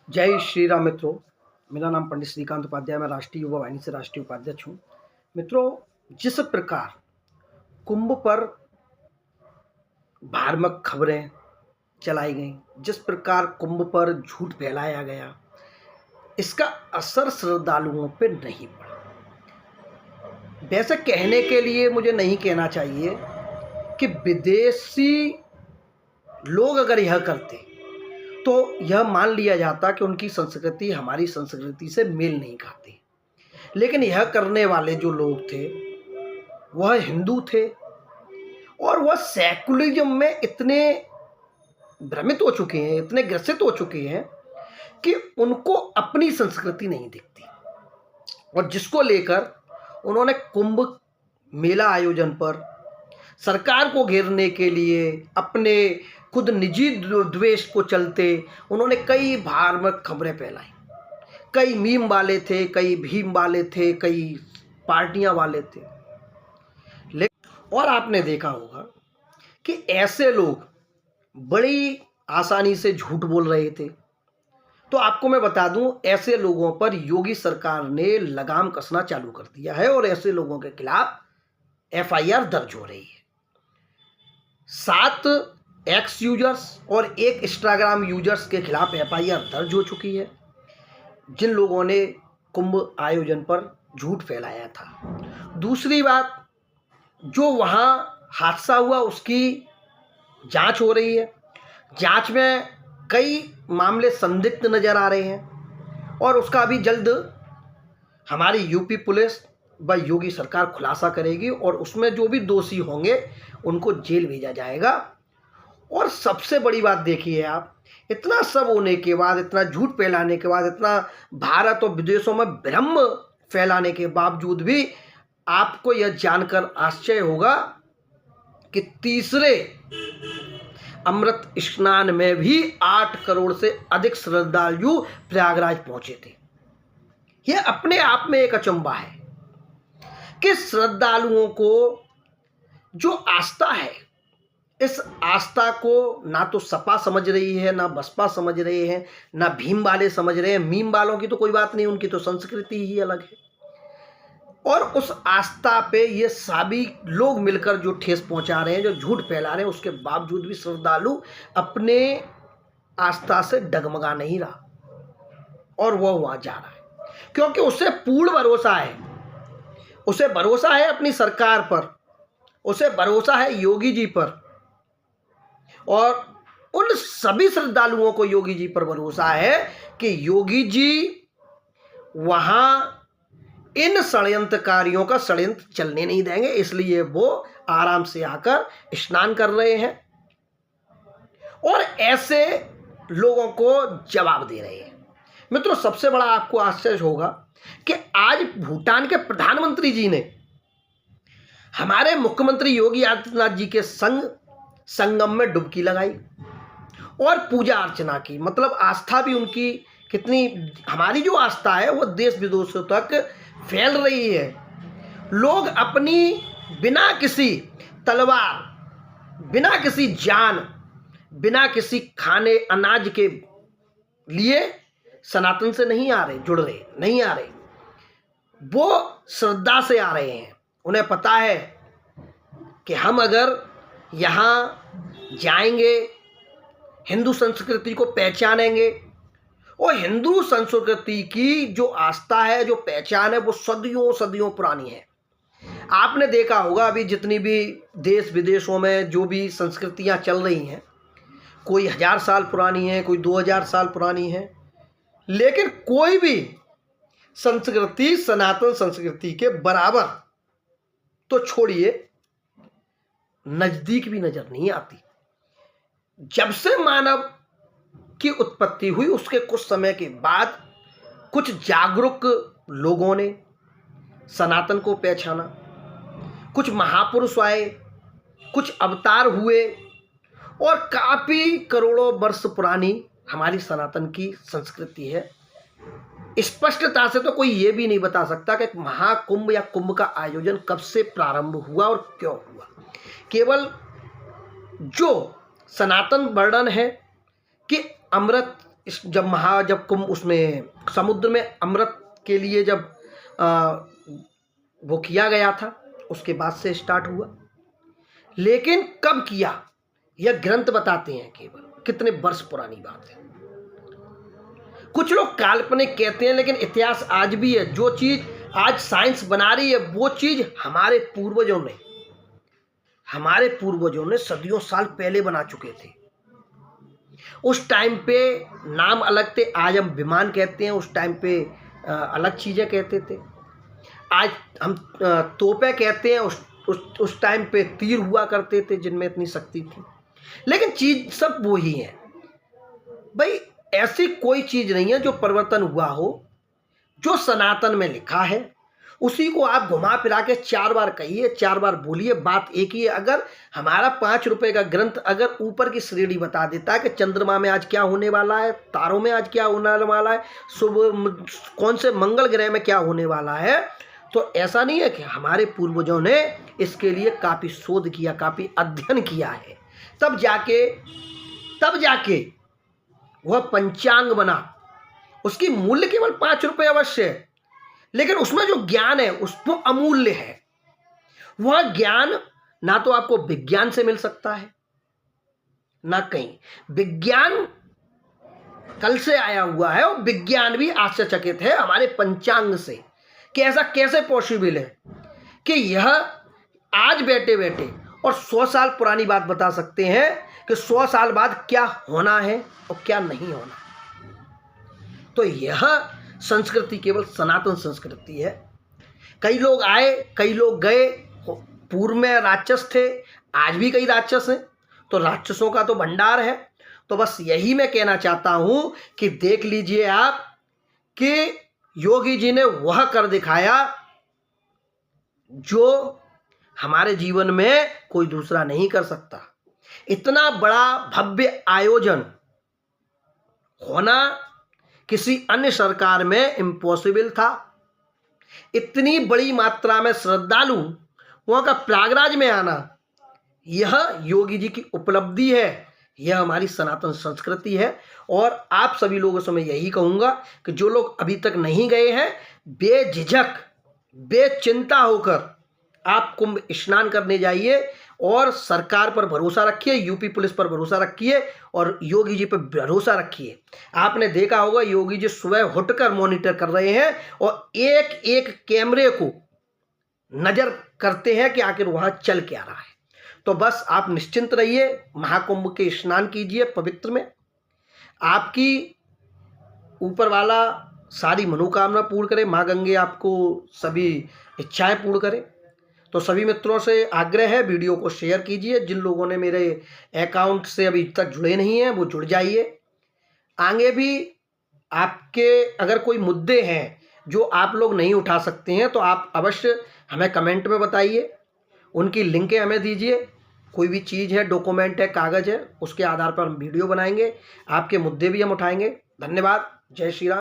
जय श्री राम मित्रों। मेरा नाम पंडित श्रीकांत उपाध्याय, मैं राष्ट्रीय युवा वाहिनी से राष्ट्रीय उपाध्यक्ष हूँ। मित्रों, जिस प्रकार कुंभ पर भ्रामक खबरें चलाई गई, जिस प्रकार कुंभ पर झूठ फैलाया गया, इसका असर श्रद्धालुओं पे नहीं पड़ा। वैसे कहने के लिए मुझे नहीं कहना चाहिए कि विदेशी लोग अगर यह करते तो यह मान लिया जाता कि उनकी संस्कृति हमारी संस्कृति से मेल नहीं खाती। लेकिन यह करने वाले जो लोग थे वह हिंदू थे और वह सेकुलरिज्म में इतने भ्रमित हो चुके हैं, इतने ग्रसित हो चुके हैं कि उनको अपनी संस्कृति नहीं दिखती, और जिसको लेकर उन्होंने कुंभ मेला आयोजन पर सरकार को घेरने के लिए अपने खुद निजी द्वेष को चलते उन्होंने कई भ्रामक खबरें फैलाई। कई मीम वाले थे, कई भीम वाले थे, कई पार्टियां वाले थे। और आपने देखा होगा कि ऐसे लोग बड़ी आसानी से झूठ बोल रहे थे। तो आपको मैं बता दूं, ऐसे लोगों पर योगी सरकार ने लगाम कसना चालू कर दिया है और ऐसे लोगों के खिलाफ एफआईआर दर्ज हो रही है। 7 एक्स यूजर्स और 1 इंस्टाग्राम यूजर्स के खिलाफ एफआईआर दर्ज हो चुकी है, जिन लोगों ने कुंभ आयोजन पर झूठ फैलाया था। दूसरी बात, जो वहाँ हादसा हुआ उसकी जांच हो रही है। जांच में कई मामले संदिग्ध नज़र आ रहे हैं और उसका अभी जल्द हमारी यूपी पुलिस व योगी सरकार खुलासा करेगी और उसमें जो भी दोषी होंगे उनको जेल भेजा जाएगा। और सबसे बड़ी बात देखिए आप, इतना सब होने के बाद, इतना झूठ फैलाने के बाद, इतना भारत और विदेशों में भ्रम फैलाने के बावजूद भी आपको यह जानकर आश्चर्य होगा कि तीसरे अमृत स्नान में भी 8 करोड़ से अधिक श्रद्धालु प्रयागराज पहुंचे थे। यह अपने आप में एक अचंभा है कि श्रद्धालुओं को जो आस्था है, इस आस्था को ना तो सपा समझ रही है, ना बसपा समझ रहे हैं, ना भीम वाले समझ रहे हैं। मीम वालों की तो कोई बात नहीं, उनकी तो संस्कृति ही अलग है। और उस आस्था पे ये सभी लोग मिलकर जो ठेस पहुंचा रहे हैं, जो झूठ फैला रहे हैं, उसके बावजूद भी श्रद्धालु अपने आस्था से डगमगा नहीं रहा और वह वहां जा रहा है, क्योंकि उसे पूर्ण भरोसा है। उसे भरोसा है अपनी सरकार पर, उसे भरोसा है योगी जी पर, और उन सभी श्रद्धालुओं को योगी जी पर भरोसा है कि योगी जी वहां इन षड्यंत्रकारियों का षड्यंत्र चलने नहीं देंगे। इसलिए वो आराम से आकर स्नान कर रहे हैं और ऐसे लोगों को जवाब दे रहे हैं। मित्रों, सबसे बड़ा आपको आश्चर्य होगा कि आज भूटान के प्रधानमंत्री जी ने हमारे मुख्यमंत्री योगी आदित्यनाथ जी के संगम में डुबकी लगाई और पूजा अर्चना की। मतलब आस्था भी उनकी कितनी, हमारी जो आस्था है वो देश विदेशों तक फैल रही है। लोग अपनी बिना किसी तलवार, बिना किसी जान, बिना किसी खाने अनाज के लिए सनातन से नहीं आ रहे, जुड़ रहे नहीं आ रहे, वो श्रद्धा से आ रहे हैं। उन्हें पता है कि हम अगर यहाँ जाएंगे, हिंदू संस्कृति को पहचानेंगे, और हिंदू संस्कृति की जो आस्था है, जो पहचान है, वो सदियों सदियों पुरानी है। आपने देखा होगा अभी जितनी भी देश विदेशों में जो भी संस्कृतियां चल रही हैं, कोई 1000 साल पुरानी है, कोई 2000 साल पुरानी है, लेकिन कोई भी संस्कृति सनातन संस्कृति के बराबर तो छोड़िए, नजदीक भी नजर नहीं आती। जब से मानव की उत्पत्ति हुई उसके कुछ समय के बाद कुछ जागरूक लोगों ने सनातन को पहचाना, कुछ महापुरुष आए, कुछ अवतार हुए, और काफी करोड़ों वर्ष पुरानी हमारी सनातन की संस्कृति है। स्पष्टता से तो कोई ये भी नहीं बता सकता कि महाकुंभ या कुंभ का आयोजन कब से प्रारंभ हुआ और क्यों हुआ। केवल जो सनातन वर्णन है कि अमृत जब कुंभ उसमें समुद्र में अमृत के लिए जब वो किया गया था, उसके बाद से स्टार्ट हुआ। लेकिन कब किया यह ग्रंथ बताते हैं, केवल कितने वर्ष पुरानी बात है। कुछ लोग काल्पनिक कहते हैं, लेकिन इतिहास आज भी है। जो चीज आज साइंस बना रही है वो चीज हमारे पूर्वजों ने सदियों साल पहले बना चुके थे। उस टाइम पे नाम अलग थे, आज हम विमान कहते हैं, उस टाइम पे अलग चीजें कहते थे। आज हम तोपे कहते हैं, उस टाइम पे तीर हुआ करते थे जिनमें इतनी शक्ति थी। लेकिन चीज सब वो ही है भाई। ऐसी कोई चीज नहीं है जो परिवर्तन हुआ हो। जो सनातन में लिखा है उसी को आप घुमा फिरा के 4 बार कहिए, 4 बार बोलिए, बात एक ही है। अगर हमारा 5 रुपए का ग्रंथ अगर ऊपर की श्रेणी बता देता है कि चंद्रमा में आज क्या होने वाला है, तारों में आज क्या होने वाला है, सुबह कौन से मंगल ग्रह में क्या होने वाला है, तो ऐसा नहीं है कि हमारे पूर्वजों ने इसके लिए काफ़ी शोध किया, काफ़ी अध्ययन किया है, तब जाके वह पंचांग बना। उसकी मूल्य केवल 5 रुपए अवश्य है, लेकिन उसमें जो ज्ञान है वो अमूल्य है। वह ज्ञान ना तो आपको विज्ञान से मिल सकता है ना कहीं। विज्ञान कल से आया हुआ है और विज्ञान भी आश्चर्यचकित है हमारे पंचांग से कि ऐसा कैसे पॉसिबल है कि यह आज बैठे बैठे और 100 साल पुरानी बात बता सकते हैं कि 100 साल बाद क्या होना है और क्या नहीं होना। तो यह संस्कृति केवल सनातन संस्कृति है। कई लोग आए, कई लोग गए। पूर्व में राक्षस थे, आज भी कई राक्षस हैं, तो राक्षसों का तो भंडार है। तो बस यही मैं कहना चाहता हूं कि देख लीजिए आप कि योगी जी ने वह कर दिखाया जो हमारे जीवन में कोई दूसरा नहीं कर सकता। इतना बड़ा भव्य आयोजन होना किसी अन्य सरकार में इम्पॉसिबल था। इतनी बड़ी मात्रा में श्रद्धालु वहां का प्रयागराज में आना, यह योगी जी की उपलब्धि है, यह हमारी सनातन संस्कृति है। और आप सभी लोगों से मैं यही कहूंगा कि जो लोग अभी तक नहीं गए हैं, बेझिझक बेचिंता होकर आप कुंभ स्नान करने जाइए और सरकार पर भरोसा रखिए, यूपी पुलिस पर भरोसा रखिए और योगी जी पर भरोसा रखिए। आपने देखा होगा योगी जी सुबह उठकर मॉनिटर कर रहे हैं और एक एक कैमरे को नजर करते हैं कि आखिर वहां चल क्या रहा है। तो बस आप निश्चिंत रहिए, महाकुंभ के स्नान कीजिए पवित्र में। आपकी ऊपर वाला सारी मनोकामना पूर्ण करे, माँ गंगे आपको सभी इच्छाएं पूर्ण करे। तो सभी मित्रों से आग्रह है, वीडियो को शेयर कीजिए। जिन लोगों ने मेरे अकाउंट से अभी तक जुड़े नहीं हैं वो जुड़ जाइए। आगे भी आपके अगर कोई मुद्दे हैं जो आप लोग नहीं उठा सकते हैं तो आप अवश्य हमें कमेंट में बताइए, उनकी लिंकें हमें दीजिए। कोई भी चीज़ है, डॉक्यूमेंट है, कागज़ है, उसके आधार पर हम वीडियो बनाएंगे, आपके मुद्दे भी हम उठाएंगे। धन्यवाद। जय श्री राम।